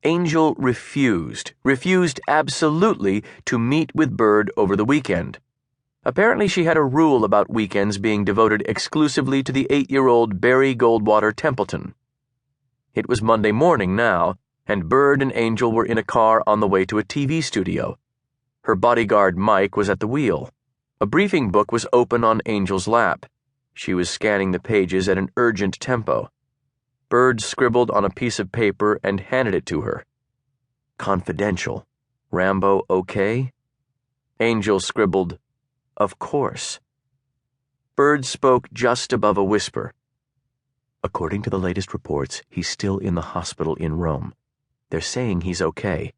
Angel refused absolutely to meet with Bird over the weekend. Apparently she had a rule about weekends being devoted exclusively to the 8-year-old Barry Goldwater Templeton. It was Monday morning now, and Bird and Angel were in a car on the way to a TV studio. Her bodyguard Mike was at the wheel. A briefing book was open on Angel's lap. She was scanning the pages at an urgent tempo. Bird scribbled on a piece of paper and handed it to her. Confidential. Rambo okay? Angel scribbled, "Of course." Bird spoke just above a whisper. "According to the latest reports, he's still in the hospital in Rome. They're saying he's okay,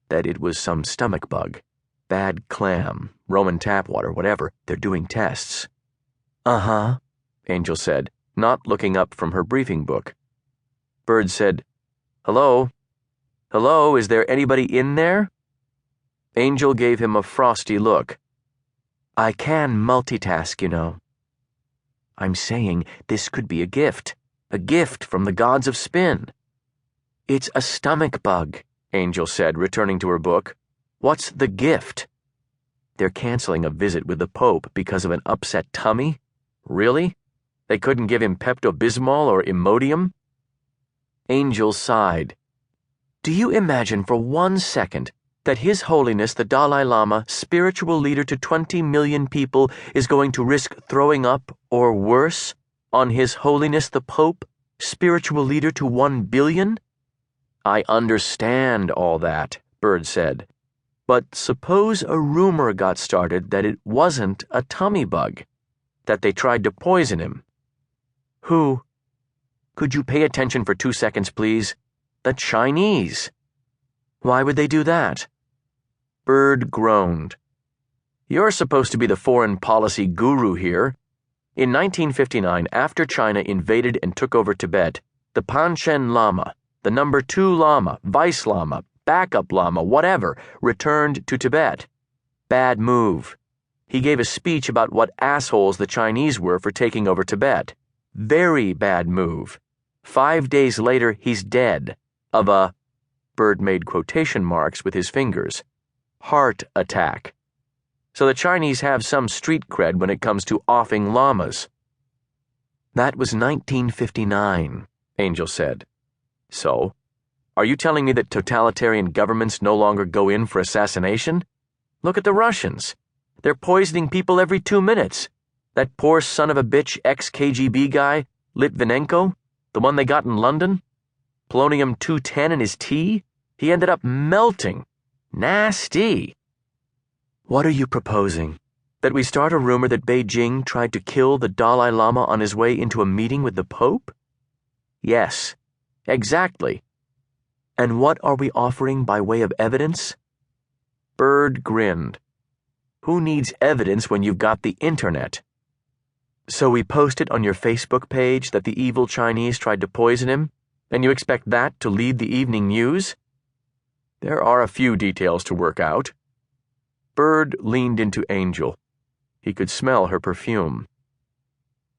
that it was some stomach bug. Bad clam, Roman tap water, whatever. They're doing tests." "Uh-huh," Angel said, not looking up from her briefing book. Bird said, "Hello? Hello, is there anybody in there?" Angel gave him a frosty look. "I can multitask, you know." "I'm saying this could be a gift from the gods of spin." "It's a stomach bug," Angel said, returning to her book. "What's the gift?" "They're canceling a visit with the Pope because of an upset tummy? Really? They couldn't give him Pepto-Bismol or Imodium?" Angel sighed. "Do you imagine for 1 second that His Holiness the Dalai Lama, spiritual leader to 20 million people, is going to risk throwing up, or worse, on His Holiness the Pope, spiritual leader to 1 billion? "I understand all that," Bird said. "But suppose a rumor got started that it wasn't a tummy bug, that they tried to poison him." "Who?" "Could you pay attention for 2 seconds, please? The Chinese." "Why would they do that?" Bird groaned. "You're supposed to be the foreign policy guru here. In 1959, after China invaded and took over Tibet, the Panchen Lama, the number 2 Lama, Vice Lama, backup Lama, whatever, returned to Tibet. Bad move. He gave a speech about what assholes the Chinese were for taking over Tibet. Very bad move. 5 days later, he's dead. Of a," Bird made quotation marks with his fingers, "heart attack. So the Chinese have some street cred when it comes to offing llamas." "That was 1959, Angel said. "So? Are you telling me that totalitarian governments no longer go in for assassination? Look at the Russians. They're poisoning people every 2 minutes. That poor son of a bitch ex-KGB guy, Litvinenko, the one they got in London? Polonium-210 in his tea? He ended up melting. Nasty." "What are you proposing? That we start a rumor that Beijing tried to kill the Dalai Lama on his way into a meeting with the Pope?" "Yes, exactly." "And what are we offering by way of evidence?" Bird grinned. "Who needs evidence when you've got the internet?" "So we post it on your Facebook page that the evil Chinese tried to poison him, and you expect that to lead the evening news?" "There are a few details to work out." Bird leaned into Angel. He could smell her perfume.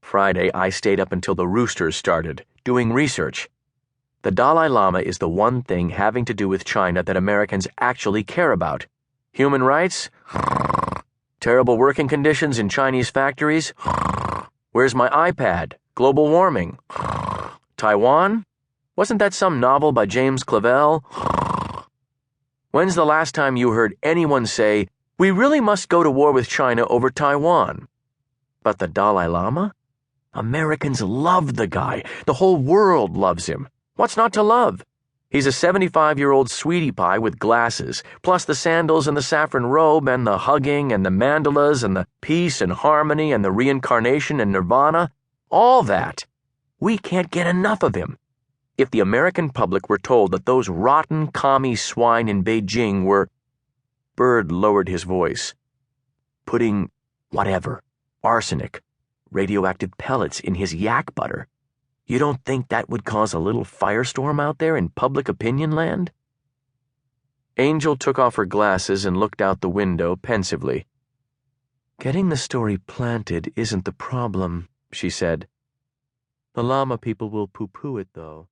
"Friday, I stayed up until the roosters started, doing research. The Dalai Lama is the one thing having to do with China that Americans actually care about. Human rights? Terrible working conditions in Chinese factories? Where's my iPad? Global warming? Taiwan? Wasn't that some novel by James Clavell? When's the last time you heard anyone say, 'We really must go to war with China over Taiwan'? But the Dalai Lama? Americans love the guy. The whole world loves him. What's not to love? He's a 75-year-old sweetie pie with glasses, plus the sandals and the saffron robe and the hugging and the mandalas and the peace and harmony and the reincarnation and nirvana. All that. We can't get enough of him. If the American public were told that those rotten commie swine in Beijing were—" Bird lowered his voice. "Putting, whatever, arsenic, radioactive pellets in his yak butter. You don't think that would cause a little firestorm out there in public opinion land?" Angel took off her glasses and looked out the window pensively. "Getting the story planted isn't the problem," she said. "The Lama people will poo-poo it, though."